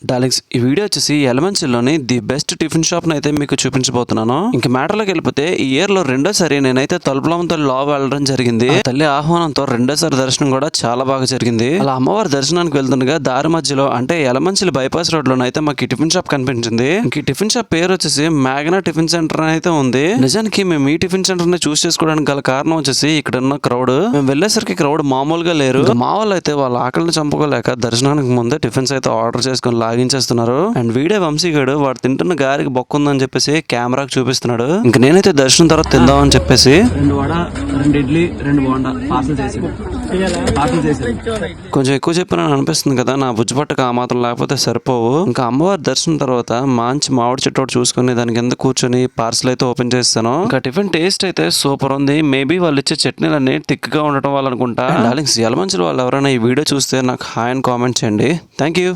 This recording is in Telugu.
డార్లింగ్స్, ఈ వీడియో వచ్చేసి ఎలమంచిలోని ది బెస్ట్ టిఫిన్ షాప్ అయితే మీకు చూపించబోతున్నాను. ఇంక మ్యాటర్లోకి వెళ్ళిపోతే ఈ ఇయర్ లో రెండోసారి నేనైతే తలుపులంతో లా వెళ్ళడం జరిగింది. తల్లి ఆహ్వానంతో రెండోసారి దర్శనం కూడా చాలా బాగా జరిగింది. అలా అమ్మవారి దర్శనానికి వెళ్తుండగా దారి మధ్యలో అంటే ఎలమంచిలి బైపాస్ రోడ్ లోనైతే మాకు ఈ టిఫిన్ షాప్ కనిపించింది. ఇంక ఈ టిఫిన్ షాప్ పేరు వచ్చేసి మ్యాగ్నా టిఫిన్ సెంటర్ అయితే ఉంది. నిజానికి మేము ఈ టిఫిన్ సెంటర్ ని చూస్ చేసుకోవడానికి గల కారణం వచ్చేసి ఇక్కడ ఉన్న క్రౌడ్. మేము వెళ్ళేసరికి క్రౌడ్ మామూలుగా లేరు. మా వాళ్ళు అయితే వాళ్ళ ఆకలిని చంపుకోలేక దర్శనానికి ముందే టిఫిన్స్ అయితే ఆర్డర్ చేసుకుని లాగించేస్తున్నారు. అండ్ వీడే వంశీగాడు వాడు తింటున్న గారికి బొక్కుందని చెప్పేసి కెమెరాకి చూపిస్తున్నాడు. ఇంక నేనైతే దర్శనం తర్వాత తిందామని చెప్పేసి 2 వడ 2 ఇడ్లీ 2 బోండా పార్సల్ చేసి కొంచెం ఎక్కువ చెప్పిన అనిపిస్తుంది కదా, నా బుజ్జిపట్టకు ఆ మాత్రం లేకపోతే సరిపోవు. ఇంకా అమ్మవారి దర్శనం తర్వాత మంచి మామిడి చెట్టు ఒకటి చూసుకుని దాని కింద కూర్చొని పార్సల్ అయితే ఓపెన్ చేస్తాను. ఇంకా టిఫిన్ టేస్ట్ అయితే సూపర్ ఉంది. మేబీ వాళ్ళు ఇచ్చే చట్నీలన్నీ థిక్ గా ఉండటం వల్ల అనుకుంటా. డార్లింగ్స్, ఎలమంచిలో వాళ్ళు ఎవరైనా ఈ వీడియో చూస్తే నాకు హాయ్ అని కామెంట్ చేయండి. Thank you.